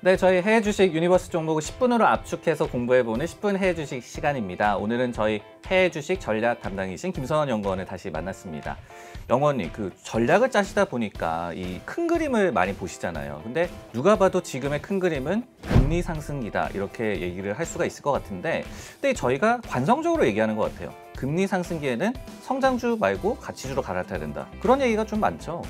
네, 저희 해외 주식 유니버스 종목을 10분으로 압축해서 공부해보는 10분 해외 주식 시간입니다. 오늘은 저희 해외 주식 전략 담당이신 김선원 연구원을 다시 만났습니다. 연구원님, 전략을 짜시다 보니까 이 큰 그림을 많이 보시잖아요. 근데 누가 봐도 지금의 큰 그림은 금리 상승기다 이렇게 얘기를 할 수가 있을 것 같은데, 근데 저희가 관성적으로 얘기하는 것 같아요. 금리 상승기에는 성장주 말고 가치주로 갈아타야 된다. 그런 얘기가 좀 많죠.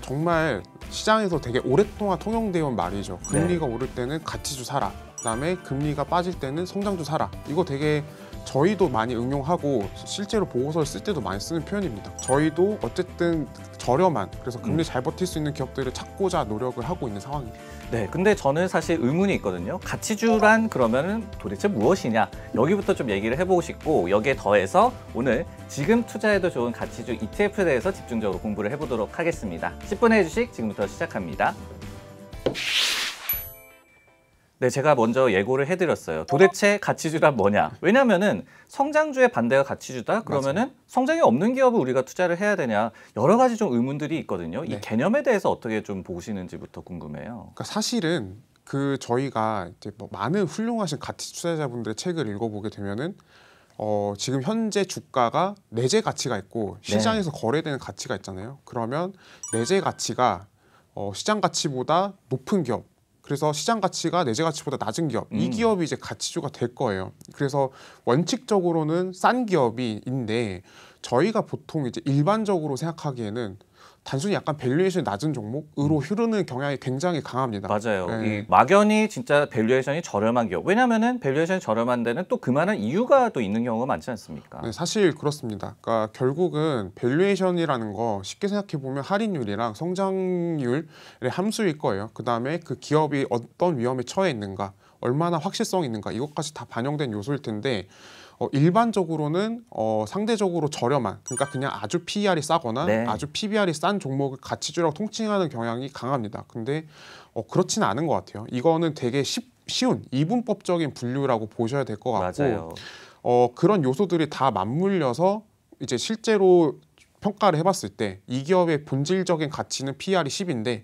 정말 시장에서 되게 오랫동안 통용되어 온 말이죠. 금리가 오를 때는 가치주 사라. 그다음에 금리가 빠질 때는 성장주 사라. 이거 되게 저희도 많이 응용하고 실제로 보고서를 쓸 때도 많이 쓰는 표현입니다. 저희도 어쨌든 저렴한, 그래서 금리 잘 버틸 수 있는 기업들을 찾고자 노력을 하고 있는 상황입니다. 네, 근데 저는 사실 의문이 있거든요. 가치주란 그러면은 도대체 무엇이냐? 여기부터 좀 얘기를 해보고 싶고, 여기에 더해서 오늘 지금 투자해도 좋은 가치주 ETF에 대해서 집중적으로 공부를 해보도록 하겠습니다. 10분의 주식 지금부터 시작합니다. 네, 제가 먼저 예고를 해드렸어요. 도대체 가치주란 뭐냐? 왜냐면은 성장주의 반대가 가치주다? 그러면은 맞아요. 성장이 없는 기업을 우리가 투자를 해야 되냐? 여러 가지 좀 의문들이 있거든요. 이 네. 개념에 대해서 어떻게 좀 보시는지부터 궁금해요. 그러니까 사실은 저희가 이제 많은 훌륭하신 가치 투자자분들의 책을 읽어보게 되면은 지금 현재 주가가 내재 가치가 있고 시장에서 거래되는 가치가 있잖아요. 그러면 내재 가치가 시장 가치보다 높은 기업, 그래서 시장 가치가 내재 가치보다 낮은 기업, 이 기업이 이제 가치주가 될 거예요. 그래서 원칙적으로는 싼 기업인데 저희가 보통 이제 일반적으로 생각하기에는 단순히 약간 밸류에이션이 낮은 종목으로 흐르는 경향이 굉장히 강합니다. 맞아요. 네. 이 막연히 진짜 밸류에이션이 저렴한 기업. 왜냐면은 밸류에이션이 저렴한 데는 또 그만한 이유가 또 있는 경우가 많지 않습니까? 네, 사실 그렇습니다. 그러니까 결국은 밸류에이션이라는 거 쉽게 생각해 보면 할인율이랑 성장률의 함수일 거예요. 그다음에 그 기업이 어떤 위험에 처해 있는가, 얼마나 확실성이 있는가, 이것까지 다 반영된 요소일 텐데 일반적으로는 상대적으로 저렴한, 그러니까 그냥 아주 PER이 싸거나 아주 PBR이 싼 종목을 가치주라고 통칭하는 경향이 강합니다. 근데 그렇지는 않은 것 같아요. 이거는 되게 쉬운 이분법적인 분류라고 보셔야 될 것 같고, 맞아요. 그런 요소들이 다 맞물려서 이제 실제로 평가를 해봤을 때 이 기업의 본질적인 가치는 PER이 10인데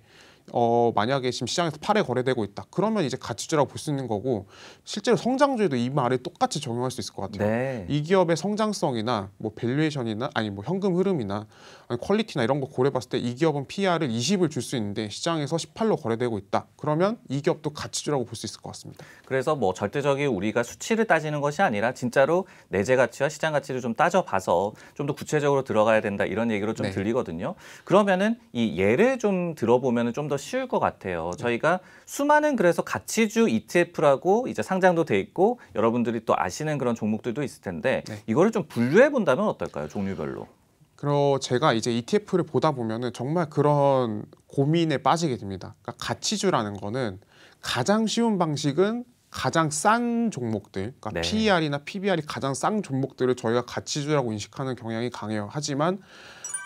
만약에 지금 시장에서 8에 거래되고 있다. 그러면 이제 가치주라고 볼 수 있는 거고, 실제로 성장주에도 이 말을 똑같이 적용할 수 있을 것 같아요. 네. 이 기업의 성장성이나 뭐 밸류에이션이나 아니 뭐 현금 흐름이나 아니 퀄리티나 이런 거 고려봤을 때 이 기업은 PER을 20을 줄 수 있는데 시장에서 18로 거래되고 있다. 그러면 이 기업도 가치주라고 볼 수 있을 것 같습니다. 그래서 뭐 절대적인 우리가 수치를 따지는 것이 아니라 진짜로 내재 가치와 시장 가치를 좀 따져봐서 좀 더 구체적으로 들어가야 된다 이런 얘기로 좀 들리거든요. 그러면은 이 예를 좀 들어보면은 좀 더 쉬울 것 같아요. 저희가 수많은 그래서 가치주 ETF라고 이제 상장도 돼 있고 여러분들이 또 아시는 그런 종목들도 있을 텐데 이거를 좀 분류해 본다면 어떨까요? 종류별로. 그리고 제가 이제 ETF를 보다 보면은 정말 그런 고민에 빠지게 됩니다. 그러니까 가치주라는 거는 가장 쉬운 방식은 가장 싼 종목들, 그러니까 PER이나 PBR이 가장 싼 종목들을 저희가 가치주라고 인식하는 경향이 강해요. 하지만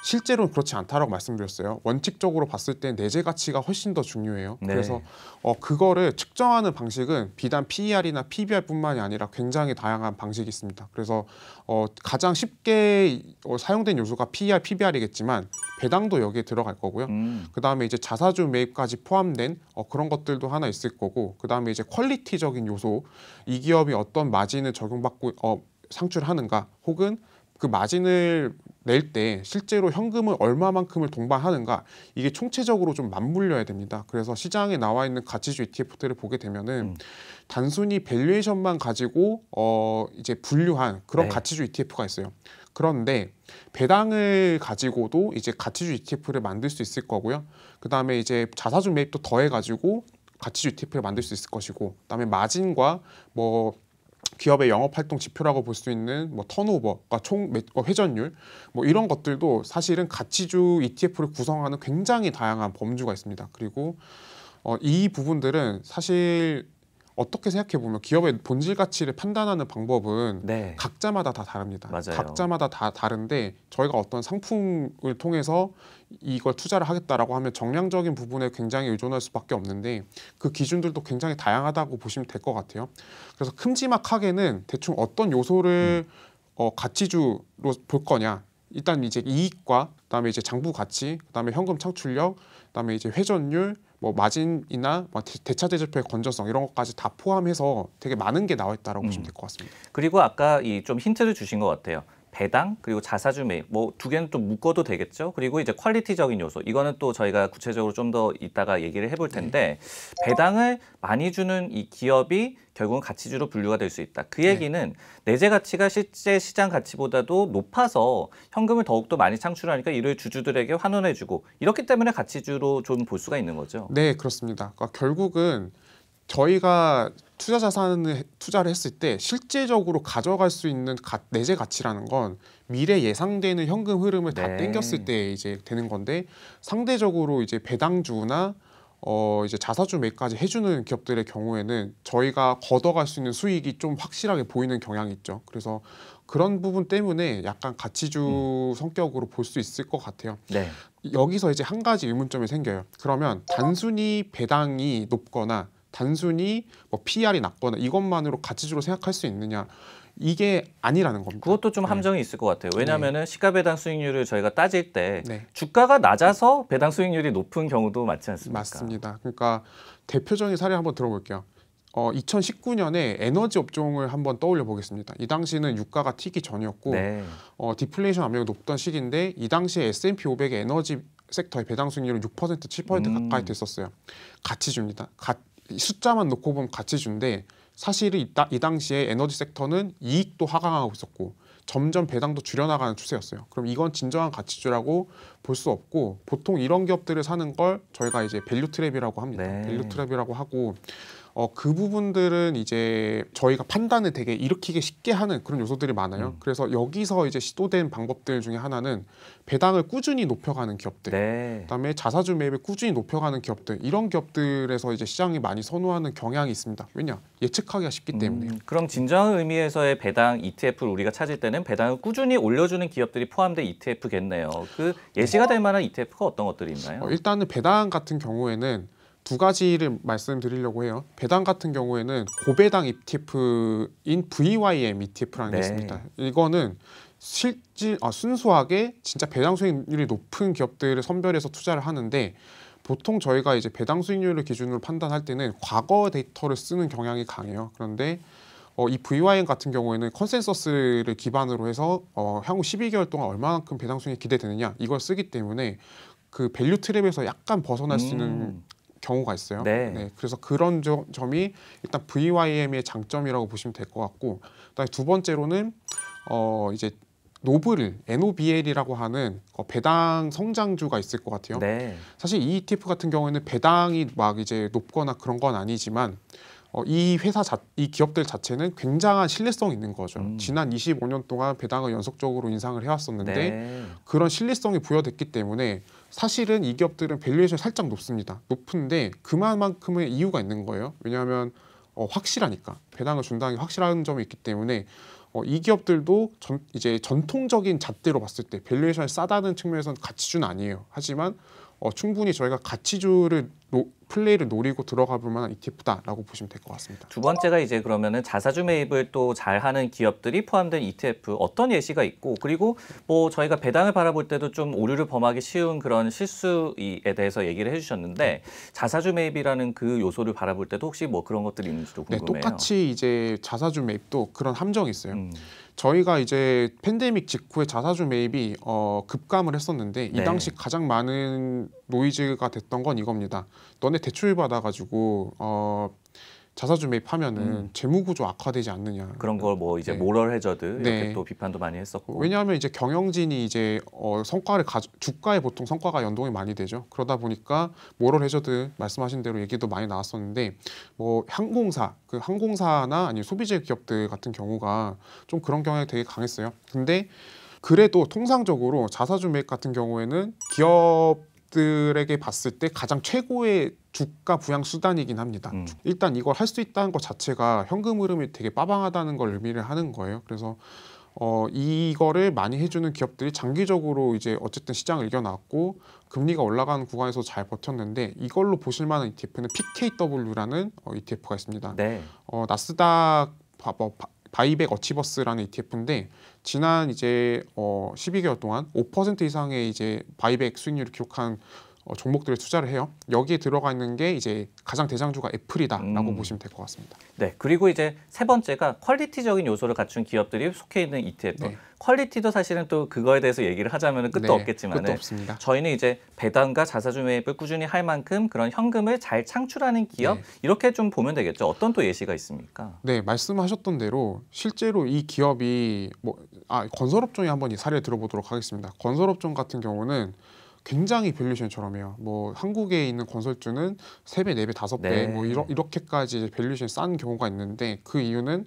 실제로는 그렇지 않다라고 말씀드렸어요. 원칙적으로 봤을 때 내재 가치가 훨씬 더 중요해요. 그래서 그거를 측정하는 방식은 비단 PER이나 PBR뿐만이 아니라 굉장히 다양한 방식이 있습니다. 그래서 가장 쉽게 사용된 요소가 PER, PBR이겠지만 배당도 여기에 들어갈 거고요. 그다음에 이제 자사주 매입까지 포함된 그런 것들도 하나 있을 거고, 그다음에 이제 퀄리티적인 요소, 이 기업이 어떤 마진을 적용받고 상출하는가, 혹은 그 마진을 낼 때 실제로 현금을 얼마만큼을 동반하는가, 이게 총체적으로 좀 맞물려야 됩니다. 그래서 시장에 나와 있는 가치주 ETF들을 보게 되면은 단순히 밸류에이션만 가지고 이제 분류한 그런 가치주 ETF가 있어요. 그런데 배당을 가지고도 이제 가치주 ETF를 만들 수 있을 거고요. 그다음에 이제 자사주 매입도 더해 가지고 가치주 ETF를 만들 수 있을 것이고, 그다음에 마진과 뭐 기업의 영업활동 지표라고 볼 수 있는 뭐 턴오버, 그러니까 총 회전율, 뭐 이런 것들도 사실은 가치주 ETF를 구성하는 굉장히 다양한 범주가 있습니다. 그리고 이 부분들은 사실 어떻게 생각해 보면 기업의 본질 가치를 판단하는 방법은 각자마다 다 다릅니다. 각자마다 다 다른데 저희가 어떤 상품을 통해서 이걸 투자를 하겠다라고 하면 정량적인 부분에 굉장히 의존할 수밖에 없는데 그 기준들도 굉장히 다양하다고 보시면 될 것 같아요. 그래서 큼지막하게는 대충 어떤 요소를 가치주로 볼 거냐, 일단 이제 이익과 그다음에 이제 장부 가치, 그다음에 현금 창출력, 그다음에 이제 회전율, 뭐 마진이나 뭐 대차 대조표의 건전성 이런 것까지 다 포함해서 되게 많은 게 나와 있다라고 보시면 될 것 같습니다. 그리고 아까 이 좀 힌트를 주신 것 같아요. 배당 그리고 자사주 매입 뭐 두 개는 좀 묶어도 되겠죠. 그리고 이제 퀄리티적인 요소 이거는 또 저희가 구체적으로 좀 더 이따가 얘기를 해볼 텐데 배당을 많이 주는 이 기업이 결국은 가치주로 분류가 될 수 있다. 그 얘기는 내재 가치가 실제 시장 가치보다도 높아서 현금을 더욱더 많이 창출하니까 이를 주주들에게 환원해주고 이렇기 때문에 가치주로 좀 볼 수가 있는 거죠. 네, 그렇습니다. 그러니까 결국은 저희가 투자 자산을 투자를 했을 때 실제적으로 가져갈 수 있는 내재 가치라는 건 미래 예상되는 현금 흐름을 다 네. 땡겼을 때 이제 되는 건데 상대적으로 이제 배당주나 이제 자사주 매입까지 해주는 기업들의 경우에는 저희가 걷어갈 수 있는 수익이 좀 확실하게 보이는 경향이 있죠. 그래서 그런 부분 때문에 약간 가치주 성격으로 볼 수 있을 것 같아요. 네. 여기서 이제 한 가지 의문점이 생겨요. 그러면 단순히 배당이 높거나 단순히 뭐 PR이 낮거나 이것만으로 가치주로 생각할 수 있느냐? 이게 아니라는 겁니다. 그것도 좀 함정이 있을 것 같아요. 왜냐하면은 시가 배당 수익률을 저희가 따질 때 네. 주가가 낮아서 배당 수익률이 높은 경우도 많지 않습니까? 맞습니다. 그러니까 대표적인 사례 한번 들어볼게요. 2019년에 에너지 업종을 한번 떠올려 보겠습니다. 이 당시는 유가가 튀기 전이었고 네. 디플레이션 압력이 높던 시기인데 이 당시에 S&P 500의 에너지 섹터의 배당 수익률은 6% 7% 가까이 됐었어요. 가치주입니다. 숫자만 놓고 보면 가치주인데 사실은 이 당시에 에너지 섹터는 이익도 하강하고 있었고 점점 배당도 줄여나가는 추세였어요. 그럼 이건 진정한 가치주라고 볼 수 없고 보통 이런 기업들을 사는 걸 저희가 이제 밸류 트랩이라고 합니다. 네. 밸류 트랩이라고 하고 그 부분들은 이제 저희가 판단을 되게 일으키기 쉽게 하는 그런 요소들이 많아요. 그래서 여기서 이제 시도된 방법들 중에 하나는 배당을 꾸준히 높여가는 기업들, 네. 그다음에 자사주 매입을 꾸준히 높여가는 기업들, 이런 기업들에서 이제 시장이 많이 선호하는 경향이 있습니다. 왜냐? 예측하기가 쉽기 때문에. 그럼 진정한 의미에서의 배당 ETF를 우리가 찾을 때는 배당을 꾸준히 올려주는 기업들이 포함된 ETF겠네요. 그 예시가 될 만한 ETF가 어떤 것들이 있나요? 일단은 배당 같은 경우에는 두 가지를 말씀드리려고 해요. 배당 같은 경우에는 고배당 ETF인 VYM ETF라는 게 있습니다. 이거는 순수하게 진짜 배당 수익률이 높은 기업들을 선별해서 투자를 하는데 보통 저희가 이제 배당 수익률을 기준으로 판단할 때는 과거 데이터를 쓰는 경향이 강해요. 그런데 이 VYM 같은 경우에는 컨센서스를 기반으로 해서 향후 12개월 동안 얼마만큼 배당 수익이 기대되느냐 이걸 쓰기 때문에 그 밸류 트랩에서 약간 벗어날 수 있는 경우가 있어요. 네. 그래서 그런 점이 일단 VYM의 장점이라고 보시면 될 것 같고, 그다음에 두 번째로는 이제 노블, NOBL이라고 하는 배당 성장주가 있을 것 같아요. 네. 사실 이 ETF 같은 경우에는 배당이 막 이제 높거나 그런 건 아니지만 이 기업들 자체는 굉장한 신뢰성이 있는 거죠. 지난 25년 동안 배당을 연속적으로 인상을 해왔었는데 그런 신뢰성이 부여됐기 때문에 사실은 이 기업들은 밸류에이션이 살짝 높은데 그만큼의 이유가 있는 거예요. 왜냐하면 확실하니까 배당을 준다는 게 확실한 점이 있기 때문에 이 기업들도 이제 전통적인 잣대로 봤을 때 밸류에이션이 싸다는 측면에서는 가치주는 아니에요. 하지만 충분히 저희가 가치주를 플레이를 노리고 들어가 볼 만한 ETF다라고 보시면 될 것 같습니다. 두 번째가 이제 그러면은 자사주 매입을 또 잘하는 기업들이 포함된 ETF 어떤 예시가 있고 그리고 뭐 저희가 배당을 바라볼 때도 좀 오류를 범하기 쉬운 그런 실수에 대해서 얘기를 해주셨는데 자사주 매입이라는 그 요소를 바라볼 때도 혹시 뭐 그런 것들이 있는지도 궁금해요. 네, 똑같이 이제 자사주 매입도 그런 함정이 있어요. 저희가 이제 팬데믹 직후에 자사주 매입이 급감을 했었는데 이 당시 가장 많은 노이즈가 됐던 건 이겁니다. 너네 대출 받아가지고 자사주 매입하면은 재무구조 악화되지 않느냐. 그런 걸 뭐 이제 모럴 해저드 이렇게 또 비판도 많이 했었고. 왜냐하면 이제 경영진이 이제 주가에 보통 성과가 연동이 많이 되죠. 그러다 보니까 모럴 해저드 말씀하신 대로 얘기도 많이 나왔었는데 뭐 항공사나 아니면 소비재 기업들 같은 경우가 좀 그런 경향이 되게 강했어요. 근데 그래도 통상적으로 자사주 매입 같은 경우에는 기업들에게 봤을 때 가장 최고의 주가 부양 수단이긴 합니다. 일단 이걸 할 수 있다는 것 자체가 현금 흐름이 되게 빠방하다는 걸 의미를 하는 거예요. 그래서 이거를 많이 해주는 기업들이 장기적으로 이제 어쨌든 시장을 이겨놨고 금리가 올라가는 구간에서 잘 버텼는데 이걸로 보실 만한 ETF는 PKW라는 ETF가 있습니다. 네. 나스닥 바이백 어치버스라는 ETF인데 지난 이제 12개월 동안 5% 이상의 이제 바이백 수익률을 기록한 종목들에 투자를 해요. 여기에 들어가 있는 게 이제 가장 대장주가 애플이다라고 보시면 될 것 같습니다. 네, 그리고 이제 세 번째가 퀄리티적인 요소를 갖춘 기업들이 속해 있는 ETF. 네. 퀄리티도 사실은 또 그거에 대해서 얘기를 하자면 끝도 없겠지만 끝도 없습니다. 저희는 이제 배당과 자사주 매입을 꾸준히 할 만큼 그런 현금을 잘 창출하는 기업 이렇게 좀 보면 되겠죠. 어떤 또 예시가 있습니까? 네, 말씀하셨던 대로 실제로 이 기업이 건설업종에 한번 이 사례를 들어보도록 하겠습니다. 건설업종 같은 경우는 굉장히 밸류에이션이 저렴해요. 뭐 한국에 있는 건설주는 3배, 4배, 5배 네. 뭐 이렇게까지 밸류에이션이 싼 경우가 있는데 그 이유는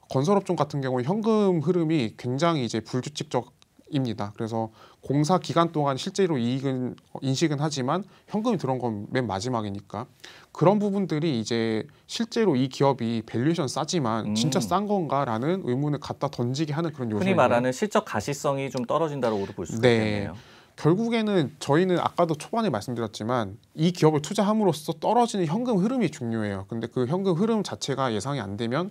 건설업종 같은 경우는 현금 흐름이 굉장히 이제 불규칙적입니다. 그래서 공사 기간 동안 실제로 이익은 인식은 하지만 현금이 들어온 건 맨 마지막이니까 그런 부분들이 이제 실제로 이 기업이 밸류에이션 싸지만 진짜 싼 건가라는 의문을 갖다 던지게 하는 그런 요소예요. 흔히 말하는 실적 가시성이 좀 떨어진다고도 볼 수 있겠네요. 결국에는 저희는 아까도 초반에 말씀드렸지만 이 기업을 투자함으로써 떨어지는 현금 흐름이 중요해요. 근데 그 현금 흐름 자체가 예상이 안 되면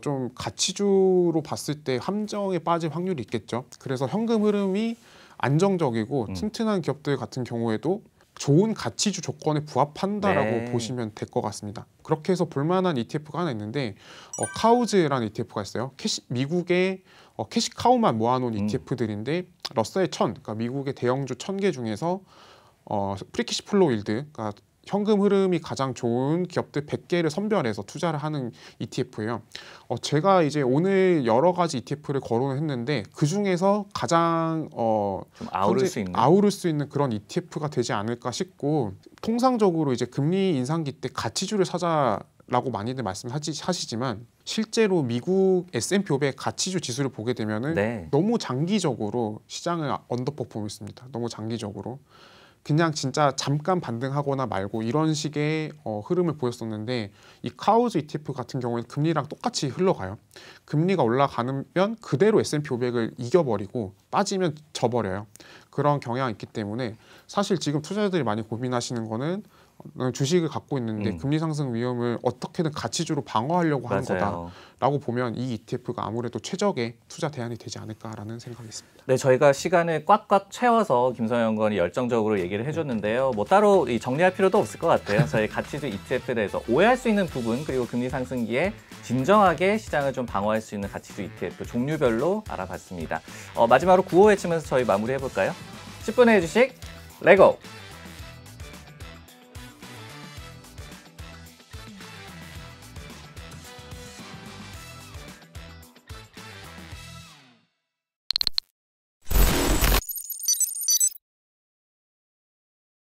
좀 가치주로 봤을 때 함정에 빠질 확률이 있겠죠. 그래서 현금 흐름이 안정적이고 튼튼한 기업들 같은 경우에도 좋은 가치주 조건에 부합한다라고 보시면 될 것 같습니다. 그렇게 해서 볼만한 ETF가 하나 있는데 카우즈라는 ETF가 있어요. 미국의 캐시카우만 모아놓은 ETF들인데 러셀 1000, 그러니까 미국의 대형주 1000개 중에서 프리캐시 플로우 일드, 그러니까 현금 흐름이 가장 좋은 기업들 100개를 선별해서 투자를 하는 ETF예요. 제가 이제 오늘 여러 가지 ETF를 거론을 했는데 그 중에서 가장 좀 아우를 수 있는 그런 ETF가 되지 않을까 싶고, 통상적으로 이제 금리 인상기 때 가치주를 사자라고 많이들 말씀하시지만 실제로 미국 S&P 500 가치주 지수를 보게 되면은 너무 장기적으로 시장을 언더퍼폼했습니다. 너무 장기적으로. 그냥 진짜 잠깐 반등하거나 말고 이런 식의 흐름을 보였었는데 이 카우즈 ETF 같은 경우에는 금리랑 똑같이 흘러가요. 금리가 올라가면 그대로 S&P 500을 이겨버리고 빠지면 져버려요. 그런 경향이 있기 때문에 사실 지금 투자자들이 많이 고민하시는 거는 주식을 갖고 있는데 금리 상승 위험을 어떻게든 가치주로 방어하려고 하는 거다라고 보면 이 ETF가 아무래도 최적의 투자 대안이 되지 않을까라는 생각이 있습니다. 네, 저희가 시간을 꽉꽉 채워서 김선영 연구원이 열정적으로 얘기를 해줬는데요. 뭐 따로 정리할 필요도 없을 것 같아요. 저희 가치주 ETF에 대해서 오해할 수 있는 부분, 그리고 금리 상승기에 진정하게 시장을 좀 방어할 수 있는 가치주 ETF 종류별로 알아봤습니다. 마지막으로 구호 외치면서 저희 마무리해볼까요? 10분의 주식 레고!